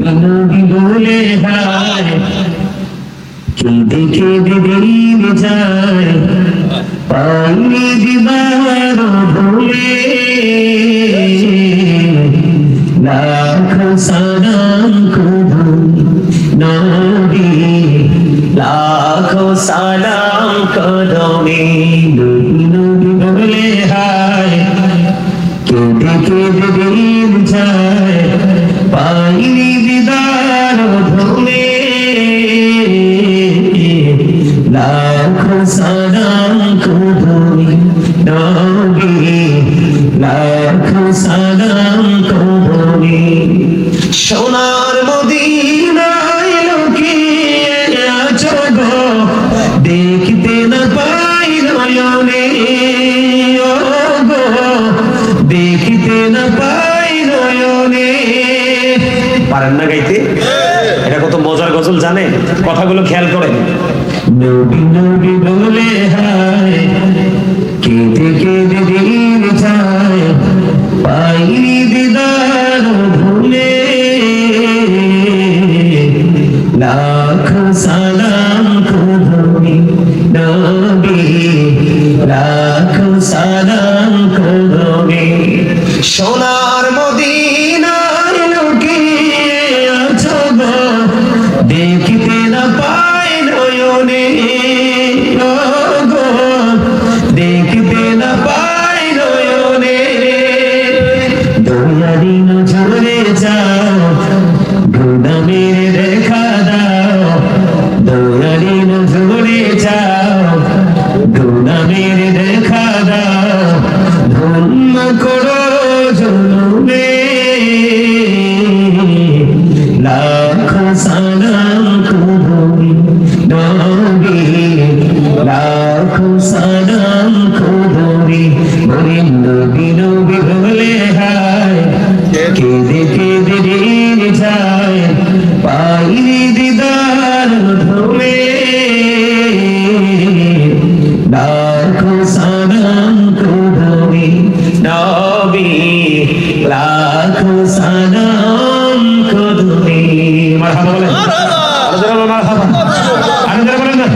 নবী বলে হায় কেঁদে কেঁদে দিন যায় পাইনি দিবার ভুলে লাখ সালাম কদম নবী লাখ সালাম কদমে নবী বলে হায় কেঁদে কেঁদে দিন যায় পাইনি দিদার ধুলে লাখ সালাম কদমে নবী লাখ সালাম কদমে সোনার মদিনায় লুকিয়ে আছো গো দেখতে না পাই নয়নে ও গো দেখতে না পাই নয়নে। পারেন না গাইতে? এটা কত মজার গজল জানেন? কথাগুলো খেয়াল করেন। নবী নবী বলে হায় কেঁদে কেঁদে দিন যায় পাইনি দিদার ভুলে লাখ সালাম কদমে নবী লাখ সালাম কদমে সোনার মদিনায় লুকিয়ে আছো গো দেখতে না পাই নয়নে ও গো দেখতে না পাই নয়নে দয়ারি নজরে যাও গুনাহের দেখা দাও দয়ারি নজরে যাও গুনাহের দেখা দাও ধন্য করো জুলুমে লাখ সালাম কদমে নবী লাখ সালাম কদমে বলে নবী নবী বলে হায় কেঁদে কেঁদে দিন যায় পাইনি দিদার ধুলে লাখ সালাম কদমে নবী লাখ সালাম কদমে। মারহাবা বলেন, মারহাবা আনন্দ বলেন না।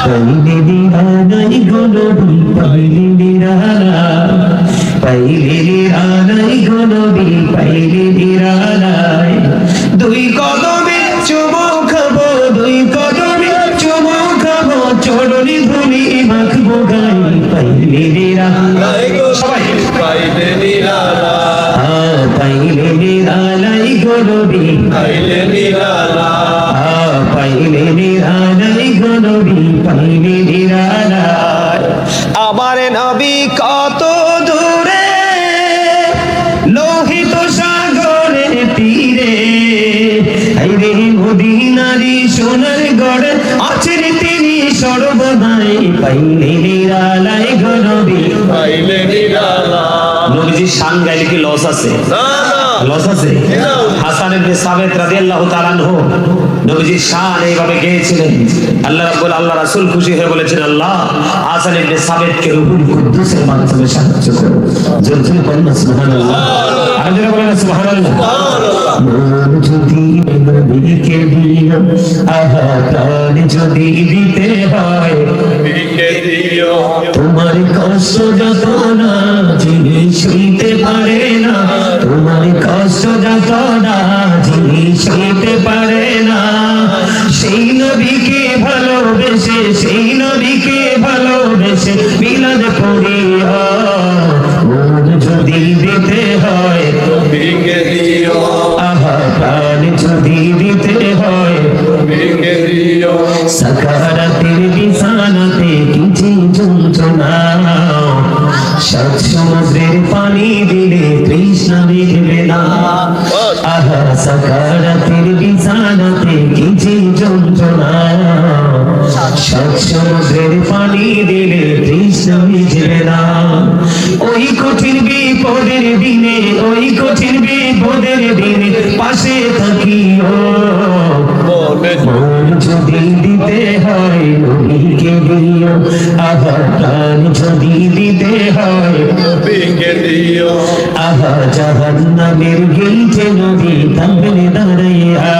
পাইলে দিরানাই গো নবী পাইলে দিরানা পাইলে দিরানাই গো নবী পাইলে দিরানাই দুই কদমে চুমো খাবো দুই কদমে চুমো খাবো চরণে ধুলি মাখবো গায়ে পাইলে দিরানাই গো সবাই পাইলে নিরালা পাইলে দিরানাই গো নবী পাইলে নিরালা পাইলে দিরানাই গো নবী পাইলে দিরানাই। আমার নবী কত দূরে লোহিত সাগরের তীরে আইরে মদিনারি সোনার গড় আছেন তিনি সর্বদাই পাইলে নিরালাই গো নবী পাইলে নিরালা। নবীজির শান গাইলে কি লস আছে? লস আছে? হাসান ইবনে সাবিত রাদিয়াল্লাহু তাআলা আনহু নবীজির শান এইভাবে গেয়েছিলেন। আল্লাহ রাসূল খুশি হয়ে বলেছেন, আল্লাহ হাসান ইবনে সাবিতকে রূহুল কুদ্দুসের মাধ্যমে সাহায্য করো। জোরে বলুন সুবহানাল্লাহ। আরেকজন বলেন সুবহানাল্লাহ। মন যদি নবীকে দিও আহা প্রাণ যদি দিতে হয় নবীকে দিও তোমার কষ্ট যত না যিনি সইতে পারে না তোমার কষ্ট যত না যিনি সইতে পারে না সেই নবীকে ভালোবেসে সেই নবীকে ভালোবেসে মিলাদ পড়িয়া মন যদি দিতে হয় নবীকে দিও আহা প্রাণ যদি দিতে হয় নবীকে দিও সাকারাতের বিছানাতে কিছু যন্ত্রণা সাত সমুদ্রের পানি দিলে তৃষ্ণা মিটবে না আহা সাকারাতের বিছানাতে কিছু যন্ত্রণা সাত সমুদ্রের পানি দিলে তৃষ্ণা মিটবে না ওই কঠিন বিপদের দিনে ওই কঠিন বিপদের দিনে পাশে থাকিও মনে মন যদি দিতে হয় নবীকে দিও, আহা প্রাণ যদি দিতে হয় নবীকে দিও আহা জাহান্নামের গেইটে নবী থাকবে দাঁড়াইয়া,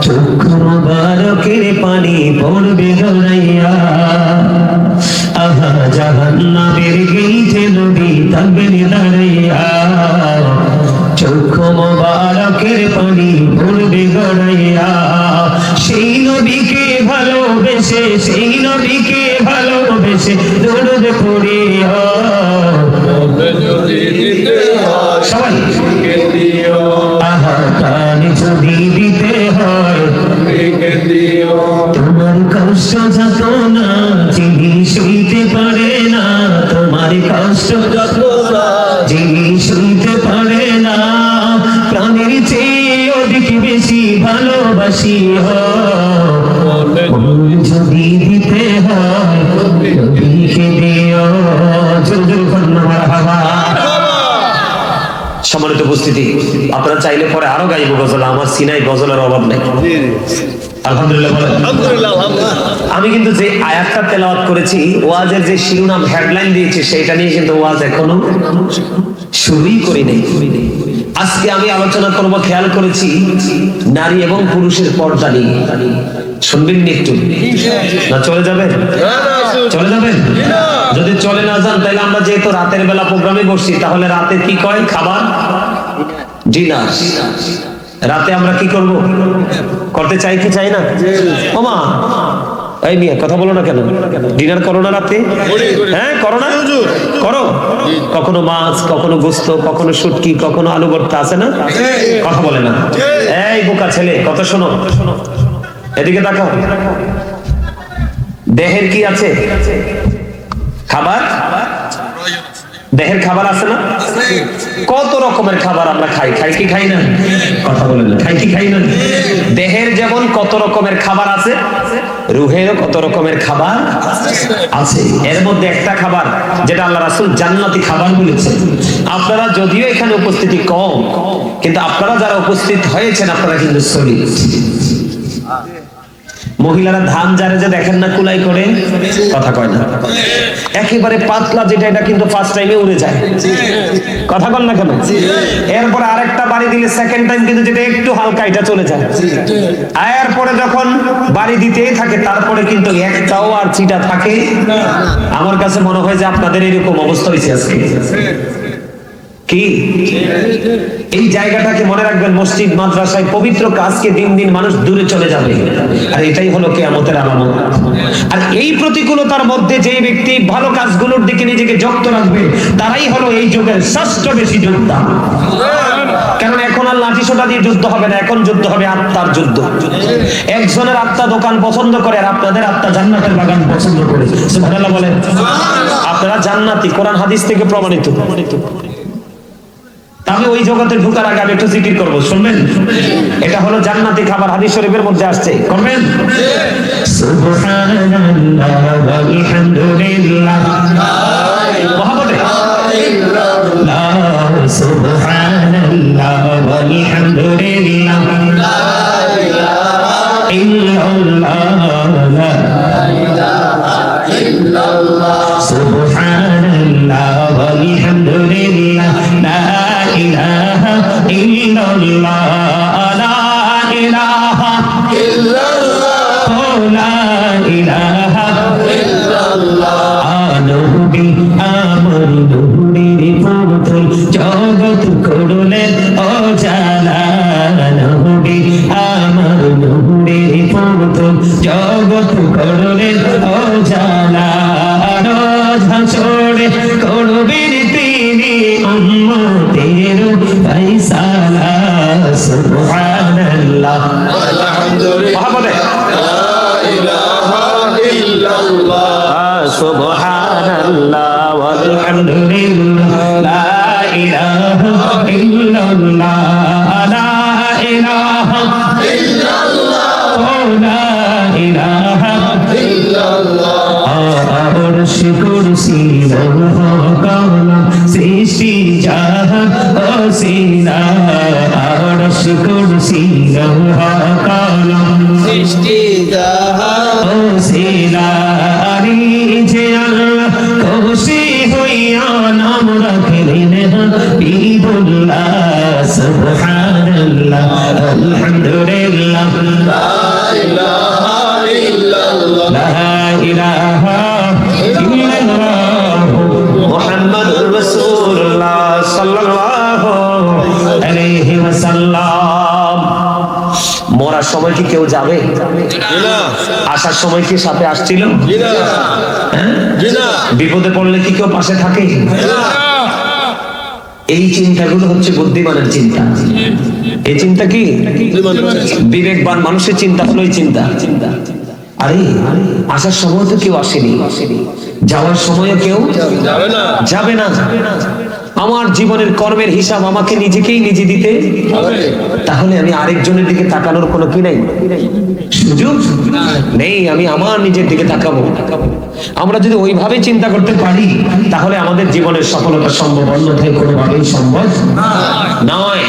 চক্ষু মোবারকের পানি পড়বে গড়াইয়া, আহা জাহান্নামের গেইটে নবী থাকবে দাঁড়াইয়া, চক্ষু মোবারকের পানি পড়বে গড়াইয়া। সেই নবীকে ভালোবেসে, সেই নবীকে ভালোবেসে দরুদ পড়িয়া, তবে যদি দিতে হয় সবাই নবীকে দিও আহা প্রাণ যদি দিতে হয় নবীকে দিও তোমার কষ্ট যত না যিনি সইতে পারে না, তোমার কষ্ট যত না যিনি সইতে পারে না, প্রাণের চেয়ে অধিক বেশি ভালোবাসি যদি দিতে হয় নবীকে দিও। সম্মানিত উপস্থিতি, আপনারা চাইলে পরে আরো গাইব গজল, আমার সিনাই গজলের অভাব নেই। আলহামদুলিল্লাহ বলেন। আলহামদুলিল্লাহ আলহামদুলিল্লাহ আমি কিন্তু যে আয়াতটা তেলাওয়াত করেছি, ওয়াজের যে শিরোনাম হেডলাইন দিয়েছি সেটা নিয়ে কিন্তু ওয়াজ এখনো শুরুই করি নাই। আজকে আমি আলোচনা করব, খেয়াল করেছি, নারী এবং পুরুষের পর্দা নিয়ে। শুনবেন নি একটু? না চলে যাবেন? চলে যাবেন? যদি চলে না যান তাহলে আমরা যেহেতু রাতের বেলা প্রোগ্রামে বসছি, তাহলে রাতে কি কয় খাবার? ডিনার। রাতে আমরা কি করব? করতে চাই কি চাই না? ওমা এই মিয়া কথা বলো না কেন? ডিনার করো না রাতে? হ্যাঁ করো না? করো। কখনো মাছ, কখনো গোস্ত, কখনো শুটকি, কখনো আলু ভর্তা, আছে না? কথা বলে না। এই বোকা ছেলে কথা শোনো, এদিকে তাকাও। দেহের কি আছে? খাবার। দেহের খাবার আছে না? কত রকমের খাবার আমরা খাই, খাই কি খাই না? কথা বলে না, খাই কি খাই না? দেহের যেমন কত রকমের খাবার আছে, রুহেরও কত রকমের খাবার আছে। এর মধ্যে একটা খাবার যেটা আল্লাহ রাসূল জান্নাতি খাবার বলেছেন। আপনারা যদিও এখানে উপস্থিতি কম, কিন্তু আপনারা যারা উপস্থিত হয়েছেন আপনারা কিন্তু সলিড। মহিলারা ধান জারে যে দেখেন না কুলাই করে, কথা কয় না, একেবারে পাতলা যেটা, এটা কিন্তু ফার্স্ট টাইমে উড়ে যায়, কথা বল না কেন? এরপরে আরেকটা বাড়ি দিলে সেকেন্ড টাইম কিন্তু যেটা একটু হালকা এটা চলে যায়, এরপরে যখন বাড়ি দিতেই থাকে তারপরে কিন্তু একটাও আর চিটা থাকে। আমার কাছে মনে হয় যে আপনাদের এরকম অবস্থা হয়েছে আজকে। কি এই জায়গাটাকে মনে রাখবেন, মসজিদ মাদ্রাসায় পবিত্র কাজকে দিন দিন মানুষ দূরে চলে যাবে, আর এটাই হলো কিয়ামতের আলামত। আর এই প্রতিকূলতার মধ্যে যে ব্যক্তি ভালো কাজগুলোর দিকে নিজেকে যুক্ত রাখবে, তারাই হলো এই যুগের শ্রেষ্ঠ বেশি যোদ্ধা। কারণ এখন আর লাঠি সোটা দিয়ে যুদ্ধ হবে না, এখন যুদ্ধ হবে আত্মার যুদ্ধ। একজনের আত্মা দোকান পছন্দ করে, আর আপনাদের আত্মা জান্নাতের বাগান পছন্দ করে। সুবহানাল্লাহ বলেন। আপনারা জান্নাতি, কোরআন হাদিস থেকে প্রমাণিত। আমি ওই জগতে ঢোকার আগে আমি একটু জিকির করবো, শুনবেন? এটা হলো জান্নাতি খাবার, হাদিস শরীফের মধ্যে আসছে, করবেন? সুবহানাল্লাহ ওয়া বিহামদিল্লাহ, মহব্বতে লা সুবহানাল্লাহ ওয়া বিহামদিল্লাহ, লা ইলাহা ইল্লাল্লাহ, লা ইলাহা ইল্লাল্লাহ, সুবহানাল্লাহ ওয়া বিহামদিল্লাহ, লা ইলাহা ইল্লাল্লাহ, লা ইলাহা ইল্লাল্লাহ, লা ইলাহা ইল্লাল্লাহ। নবী আমার নূরের পুতুল, জগৎ করলেন অজানা। নবী আমার নূরের পুতুল, জগৎ করলেন অজানা। রোজ হাসরে করবেন তিনি উম্মতের ফায়সালা। সুবহানাল্লাহ আলহামদুলিল্লাহ লা ইলাহা ইল্লাল্লাহ, সুবহানাল্লাহ ওয়ালহামদুলিল্লাহ, লা ইলাহা ইল্লাল্লাহ, লা ইলাহা ইল্লাল্লাহ, লা ইলাহা ইল্লাল্লাহ। আরশ কুরসি লৌহ কলম সৃষ্টি জাহান অসীনা। আরশ কুরসি লৌহ কলম সৃষ্টি জাহান ওসিলারি যে আল্লাহ খুশি হইয়া নাম রাখলেন হাবিবুল্লাহ সুবহানাল্লাহ আলহামদুলিল্লাহ লা ইলাহা ইল্লাল্লাহ লা ইলাহা ইল্লাল্লাহ মুহাম্মাদুর রাসূলুল্লাহ সাল্লাল্লাহু আলাইহি ওয়াসাল্লাম। মরার সময় কি কেউ যাবে? জিনা আসার সময় কি সাথে আসছিল? জিনা হ্যাঁ? জিনা বিপদে পড়লে কি কেউ পাশে থাকে? এই চিন্তাগুলো হচ্ছে বুদ্ধিমানের চিন্তা। এই চিন্তা কি? বিবেকবান মানুষের চিন্তা হলো এই চিন্তা। আরে আসার সময় তো কেউ আসেনি, যাওয়ার সময়ও কেউ যাবে না যাবে না। আমার জীবনের কর্মের হিসাব আমাকে নিজেকেই নিজে দিতে হবে তাহলে আমি আরেকজনের দিকে তাকানোর কোনো কি নাই, সুযোগ নেই। আমি আমার নিজের দিকে তাকাবো। আমরা যদি ওইভাবে চিন্তা করতে পারি তাহলে আমাদের জীবনের সফলতা সম্ভব, অন্যথায় কোনোভাবেই সম্ভব নয়।